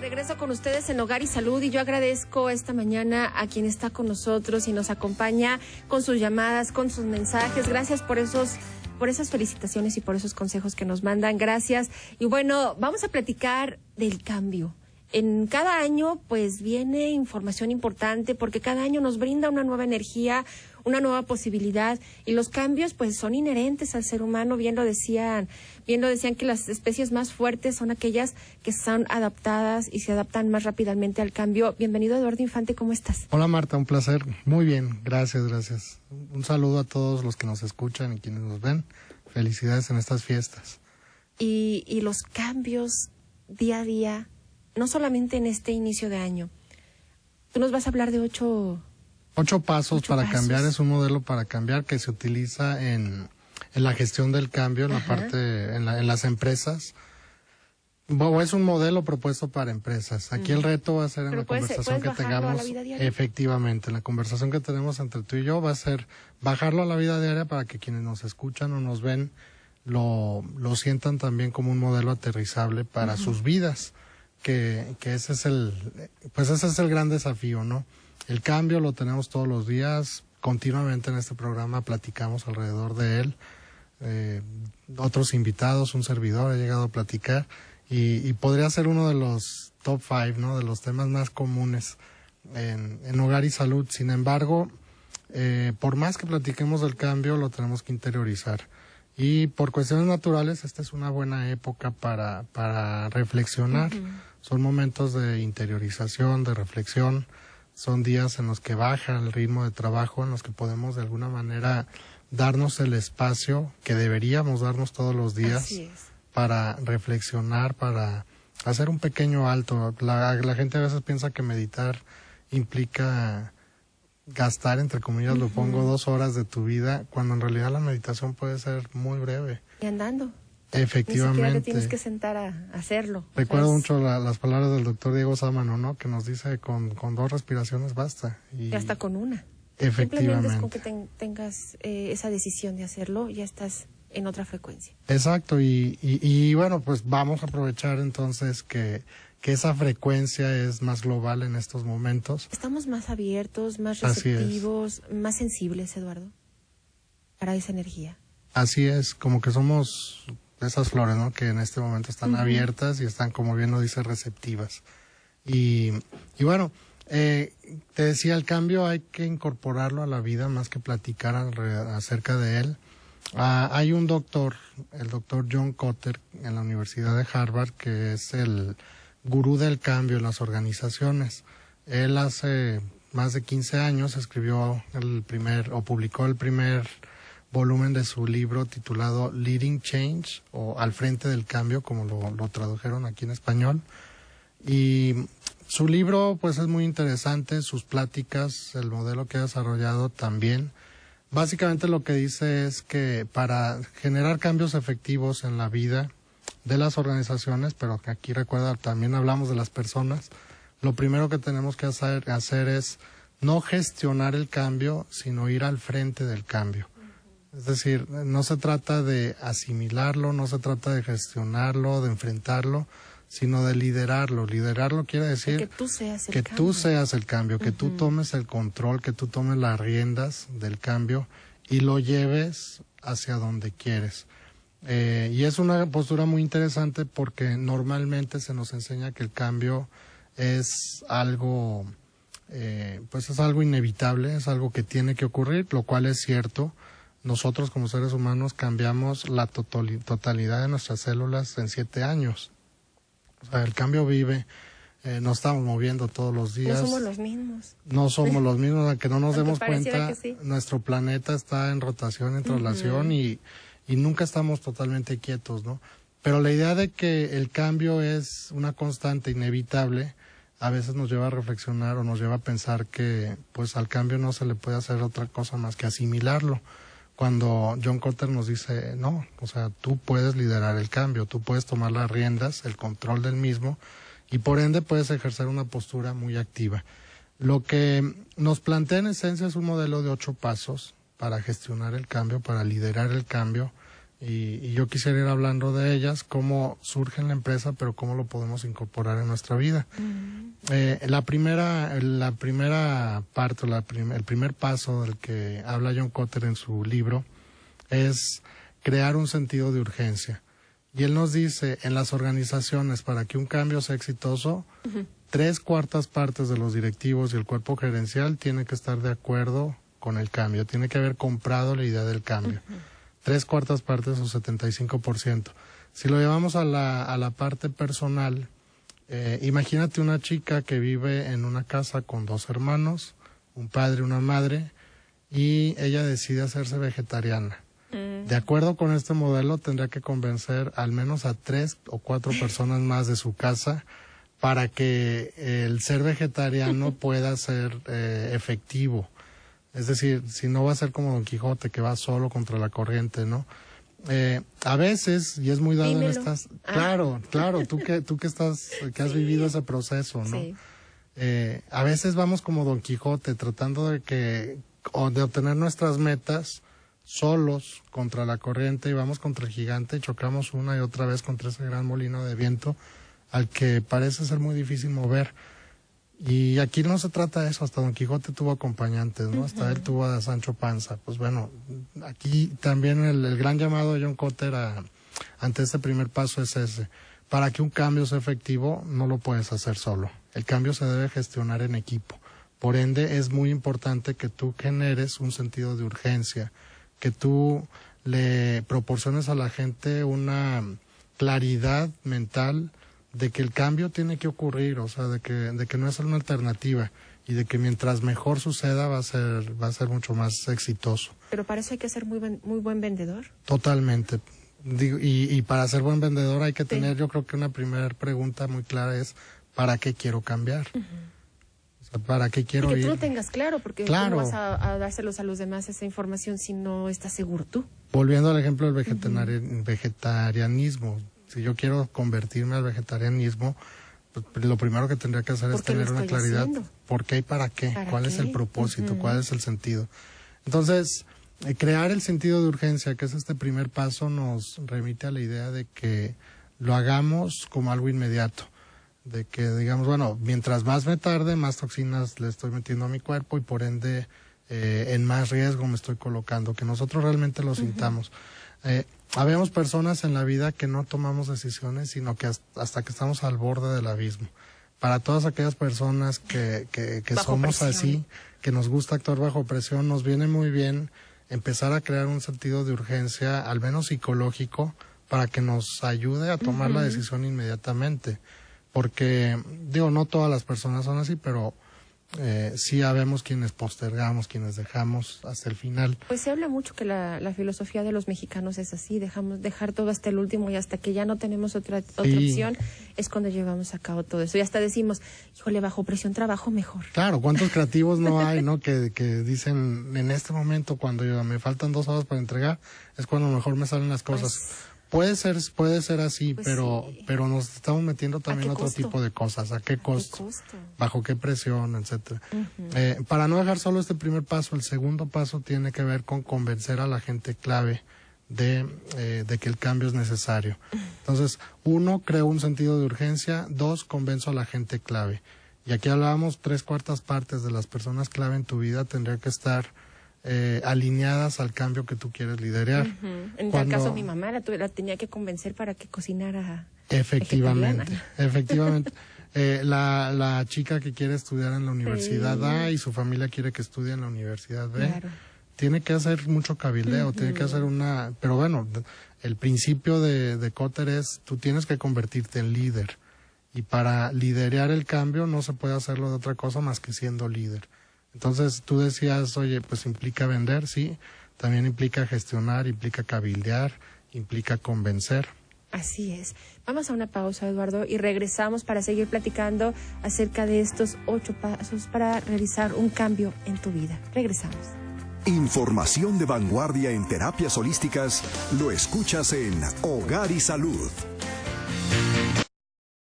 regreso con ustedes en Hogar y Salud, y yo agradezco esta mañana a quien está con nosotros y nos acompaña con sus llamadas, con sus mensajes. Gracias por esas felicitaciones y por esos consejos que nos mandan. Gracias. Y bueno, vamos a platicar del cambio. En cada año, pues, viene información importante porque cada año nos brinda una nueva energía, una nueva posibilidad, y los cambios, pues, son inherentes al ser humano. Bien lo decían que las especies más fuertes son aquellas que son adaptadas y se adaptan más rápidamente al cambio. Bienvenido, Eduardo Infante, ¿cómo estás? Hola, Marta, un placer. Muy bien, gracias. Un saludo a todos los que nos escuchan y quienes nos ven. Felicidades en estas fiestas. Y los cambios día a día, no solamente en este inicio de año. Tú nos vas a hablar de ocho pasos para cambiar. Es un modelo para cambiar que se utiliza en la gestión del cambio, en la parte, en las empresas. Es un modelo propuesto para empresas. Aquí el reto va a ser en la conversación que tengamos. Efectivamente, en la conversación que tenemos entre tú y yo va a ser bajarlo a la vida diaria para que quienes nos escuchan o nos ven lo sientan también como un modelo aterrizable para sus vidas. Que ese es el gran desafío, ¿no? El cambio lo tenemos todos los días, continuamente en este programa platicamos alrededor de él. Otros invitados, un servidor ha llegado a platicar y podría ser uno de los top 5, ¿no? De los temas más comunes en Hogar y Salud. Sin embargo, por más que platiquemos del cambio, lo tenemos que interiorizar. Y por cuestiones naturales, esta es una buena época para reflexionar. Son momentos de interiorización, de reflexión. Son días en los que baja el ritmo de trabajo, en los que podemos de alguna manera darnos el espacio que deberíamos darnos todos los días para reflexionar, para hacer un pequeño alto. La gente a veces piensa que meditar implica gastar, entre comillas, lo pongo, 2 horas de tu vida, cuando en realidad la meditación puede ser muy breve. Y andando. Efectivamente. Ni siquiera te tienes que sentar a hacerlo. Recuerdo mucho las palabras del doctor Diego Sámano, ¿no? Que nos dice con 2 respiraciones basta. Y hasta con una. Efectivamente. Simplemente es con que tengas esa decisión de hacerlo, ya estás en otra frecuencia. Exacto, y bueno, pues vamos a aprovechar entonces que esa frecuencia es más global en estos momentos. Estamos más abiertos, más receptivos, más sensibles, Eduardo, para esa energía. Así es, como que somos esas flores, ¿no? Que en este momento están abiertas y están, como bien lo dice, receptivas. Y bueno, te decía, el cambio hay que incorporarlo a la vida más que platicar acerca de él. Hay un doctor, el doctor John Kotter, en la Universidad de Harvard, que es el gurú del cambio en las organizaciones. Él hace más de 15 años escribió publicó el primer volumen de su libro titulado Leading Change, o Al frente del cambio, como lo tradujeron aquí en español. Y su libro pues es muy interesante, sus pláticas, el modelo que ha desarrollado también. Básicamente lo que dice es que para generar cambios efectivos en la vida de las organizaciones, pero que aquí recuerda, también hablamos de las personas, lo primero que tenemos que hacer es no gestionar el cambio, sino ir al frente del cambio. Es decir, no se trata de asimilarlo, no se trata de gestionarlo, de enfrentarlo, sino de liderarlo. Liderarlo quiere decir que tú seas el cambio, que tú tomes el control, que tú tomes las riendas del cambio y lo lleves hacia donde quieres. Y es una postura muy interesante porque normalmente se nos enseña que el cambio es algo, pues es algo inevitable, es algo que tiene que ocurrir, lo cual es cierto. Nosotros como seres humanos cambiamos la totalidad de nuestras células en 7 años. O sea, el cambio vive, nos estamos moviendo todos los días. No somos los mismos. No somos los mismos, aunque no nos demos cuenta, sí. Nuestro planeta está en rotación, en traslación y nunca estamos totalmente quietos, ¿no? Pero la idea de que el cambio es una constante inevitable, a veces nos lleva a reflexionar o nos lleva a pensar que pues al cambio no se le puede hacer otra cosa más que asimilarlo. Cuando John Kotter nos dice, no, o sea, tú puedes liderar el cambio, tú puedes tomar las riendas, el control del mismo, y por ende puedes ejercer una postura muy activa. Lo que nos plantea en esencia es un modelo de 8 pasos para gestionar el cambio, para liderar el cambio, y yo quisiera ir hablando de ellas, cómo surge en la empresa, pero cómo lo podemos incorporar en nuestra vida. La primera parte, el primer paso del que habla John Kotter en su libro es crear un sentido de urgencia. Y él nos dice, en las organizaciones, para que un cambio sea exitoso, 3/4 partes de los directivos y el cuerpo gerencial tienen que estar de acuerdo con el cambio, tiene que haber comprado la idea del cambio. 3/4 partes o 75%. Si lo llevamos a la parte personal, imagínate una chica que vive en una casa con 2 hermanos, un padre y una madre, y ella decide hacerse vegetariana. De acuerdo con este modelo, tendría que convencer al menos a 3 o 4 personas más de su casa para que el ser vegetariano pueda ser efectivo. Es decir, si no va a ser como Don Quijote, que va solo contra la corriente, ¿no? A veces, y es muy dado Dímelo. en estas... Claro, tú que has vivido ese proceso, ¿no? Sí. A veces vamos como Don Quijote, tratando de obtener nuestras metas solos contra la corriente, y vamos contra el gigante y chocamos una y otra vez contra ese gran molino de viento al que parece ser muy difícil mover. Y aquí no se trata de eso, hasta Don Quijote tuvo acompañantes, ¿no? Hasta él tuvo a Sancho Panza. Pues bueno, aquí también el gran llamado de John Kotter ante este primer paso es ese. Para que un cambio sea efectivo, no lo puedes hacer solo. El cambio se debe gestionar en equipo. Por ende, es muy importante que tú generes un sentido de urgencia, que tú le proporciones a la gente una claridad mental de que el cambio tiene que ocurrir, o sea, de que no es una alternativa, y de que mientras mejor suceda va a ser mucho más exitoso. Pero para eso hay que ser muy buen vendedor. Totalmente. Y para ser buen vendedor hay que tener, yo creo que una primera pregunta muy clara es, ¿para qué quiero cambiar? O sea, ¿para qué quiero ir? Y que tú lo tengas claro, porque Claro. ¿cómo vas a dárselos a los demás esa información si no estás seguro tú? Volviendo al ejemplo del vegetarianismo, si yo quiero convertirme al vegetarianismo, pues lo primero que tendría que hacer es tener una claridad. ¿Por qué y para qué? ¿Cuál es el propósito? ¿Cuál es el sentido? Entonces, crear el sentido de urgencia, que es este primer paso, nos remite a la idea de que lo hagamos como algo inmediato. De que digamos, bueno, mientras más me tarde, más toxinas le estoy metiendo a mi cuerpo y por ende en más riesgo me estoy colocando, que nosotros realmente lo sintamos. Habemos personas en la vida que no tomamos decisiones, sino que hasta que estamos al borde del abismo. Para todas aquellas personas que somos así, que nos gusta actuar bajo presión, nos viene muy bien empezar a crear un sentido de urgencia, al menos psicológico, para que nos ayude a tomar la decisión inmediatamente. Porque, digo, no todas las personas son así, pero sí habemos quienes postergamos, quienes dejamos hasta el final. Pues se habla mucho que la filosofía de los mexicanos es así, dejar todo hasta el último, y hasta que ya no tenemos otra opción es cuando llevamos a cabo todo eso. Y hasta decimos, híjole, bajo presión trabajo mejor. Claro, ¿cuántos creativos no hay, no? Que dicen, en este momento, cuando me faltan 2 horas para entregar, es cuando mejor me salen las cosas. Puede ser así, pues pero nos estamos metiendo también a otro tipo de cosas. ¿A qué costo? ¿Bajo qué presión, etcétera? Para no dejar solo este primer paso, el segundo paso tiene que ver con convencer a la gente clave de que el cambio es necesario. Entonces, 1, creo un sentido de urgencia. 2, convenzo a la gente clave. Y aquí hablábamos 3/4 partes de las personas clave en tu vida tendrían que estar alineadas al cambio que tú quieres liderar. En tal caso, mi mamá la tenía que convencer para que cocinara. Efectivamente. La chica que quiere estudiar en la universidad A y su familia quiere que estudie en la universidad B. Claro. Tiene que hacer mucho cabildeo, tiene que hacer pero bueno, el principio de Kotter es, tú tienes que convertirte en líder. Y para liderar el cambio no se puede hacerlo de otra cosa más que siendo líder. Entonces tú decías, oye, pues implica vender, sí, también implica gestionar, implica cabildear, implica convencer. Así es. Vamos a una pausa, Eduardo, y regresamos para seguir platicando acerca de estos 8 pasos para realizar un cambio en tu vida. Regresamos. Información de vanguardia en terapias holísticas lo escuchas en Hogar y Salud.